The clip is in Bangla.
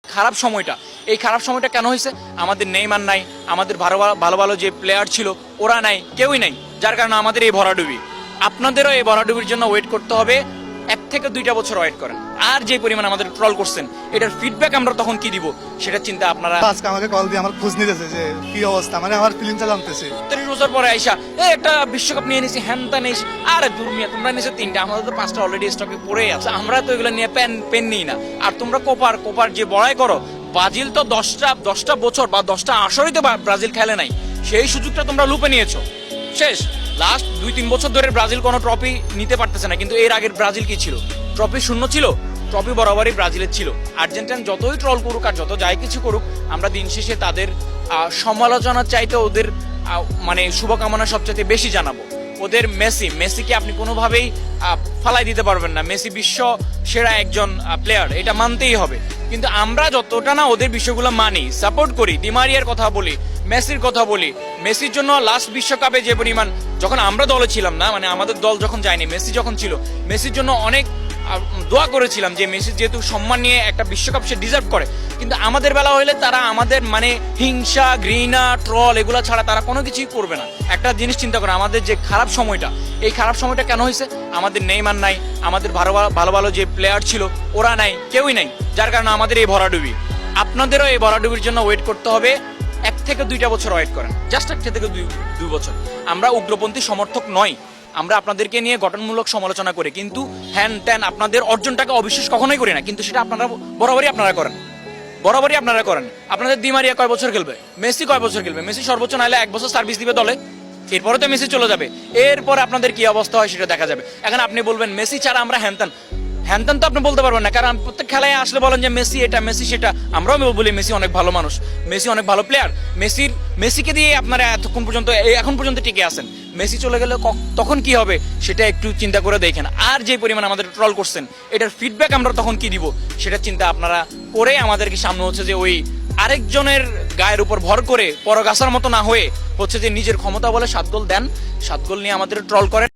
খারাপ সময়টা, এই খারাপ সময়টা কেন হয়েছে? আমাদের নেইমার নাই, আমাদের ভালো ভালো ভালো যে প্লেয়ার ছিল ওরা নাই, কেউই নাই, যার কারণে আমাদের এই ভরাডুবি। আপনাদেরও এই ভরাডুবির জন্য ওয়েট করতে হবে, 1 থেকে 2টা বছর ওয়েট করেন। আর যে পরিমাণ আমাদের ট্রল করছেন, এটার ফিডব্যাক আমরা তখন কি দিব সেটা চিন্তা আপনারা। আজকে আমাকে কল দিয়ে আমার খোঁজ নিতেছে যে কি অবস্থা, মানে আমার ফিলিংটা জানতেছে। 30 বছর পরে আইসা একটা বিশ্বকাপ নিয়ে নিয়েছি, হ্যানতা নিয়েছি, আরে দুর্মিয়া তোমরা নিয়েছো 3টা, আমাদের তো 5টা অলরেডি স্টকে পড়ে আছে, আমরা তো এগুলো নিয়ে পেন নিই না। আর তোমরা কোপার যে বড়াই করো, ব্রাজিল তো 10টা বছর বা 10টা আসরেই তো ব্রাজিল খেলে নাই, সেই সুযোগটা তোমরা লুপে নিয়েছো। শেষ লাস্ট 2-3 বছর ধরে ব্রাজিল কোনো ট্রফি নিতে পারতেছে না, কিন্তু এর আগের ব্রাজিল কি ছিল? ট্রফি শূন্য ছিল, ট্রফি বরাবরই ব্রাজিলের ছিল। আর্জেন্টাইন যতই ট্রল করুক আর যত যাই কিছু করুক, আমরা দিন শেষে তাদের সমালোচনার চাইতে ওদের মানে শুভকামনা সবচেয়ে বেশি জানাবো। ওদের মেসিকে আপনি কোনোভাবেই ফালাই দিতে পারবেন না, মেসি বিশ্ব সেরা একজন প্লেয়ার, এটা মানতেই হবে। কিন্তু আমরা যতটা না ওদের বিষয়গুলো মানি, সাপোর্ট করি, ডিমারিয়ার কথা বলি, মেসির কথা বলি, মেসির জন্য লাস্ট বিশ্বকাপে যে পরিমাণ, যখন আমরা দলে ছিলাম না, মানে আমাদের দল যখন যায়নি, মেসি যখন ছিল, মেসির জন্য অনেক দোয়া করেছিলাম যে মেসি যেহেতু সম্মান নিয়ে একটা বিশ্বকাপ সে ডিজার্ভ করে। কিন্তু আমাদের বেলা হইলে তারা আমাদের মানে হিংসা, ঘৃণা, ট্রল এগুলো ছাড়া তারা কোনো কিছুই করবে না। একটা জিনিস চিন্তা করে, আমাদের যে খারাপ সময়টা, এই খারাপ সময়টা কেন হয়েছে? আমাদের নেইমার নাই, আমাদের ভালো ভালো যে প্লেয়ার ছিল ওরা নাই, কেউই নাই, যার কারণে আমাদের এই ভরাডুবি। আপনাদেরও এই ভরাডুবির জন্য ওয়েট করতে হবে, 1 থেকে 2টা বছর ওয়েট করেন, জাস্ট 1 থেকে 2 বছর। আমরা উগ্রপন্থী সমর্থক নয়, আমরা আপনাদেরকে নিয়ে গঠনমূলক সমালোচনা করি, কিন্তু হ্যান ত্যান আপনাদের অর্জনটাকে অবিশ্বাস কখনোই করি না, কিন্তু সেটা আপনারা বরাবরই আপনারা করেন। আপনাদের দিমারিয়া কয় বছর খেলবে? মেসি কয় বছর খেলবে? মেসি সর্বোচ্চ নাইলে 1 বছর সার্ভিস দিবে দলে, এরপরে তো মেসি চলে যাবে। এরপরে আপনাদের কি অবস্থা হয় সেটা দেখা যাবে। এখন আপনি বলবেন মেসি ছাড়া আমরা হ্যানত্যান তো আপনি বলতে পারবেন না, কারণ প্রত্যেক খেলায় আসলে বলেন যে মেসি এটা, মেসি সেটা। আমরাও বলি মেসি অনেক ভালো মানুষ, মেসি অনেক ভালো প্লেয়ার। মেসিকে দিয়ে আপনারা এখন পর্যন্ত টিকে আছেন। মেসি চলে গেলে তখন কি হবে সেটা একটু চিন্তা করে দেখেন। আর যে পরিমাণ আমাদের ট্রল করছেন, এটার ফিডব্যাক আমরা তখন কি দিব সেটা চিন্তা আপনারা করে আমাদেরকে সামনে হচ্ছে যে ওই আরেকজনের গায়ের উপর ভর করে পরগাছার মতো না হয়ে হচ্ছে যে নিজের ক্ষমতা বলে 7 গোল দেন, 7 গোল নিয়ে আমাদের ট্রল করেন।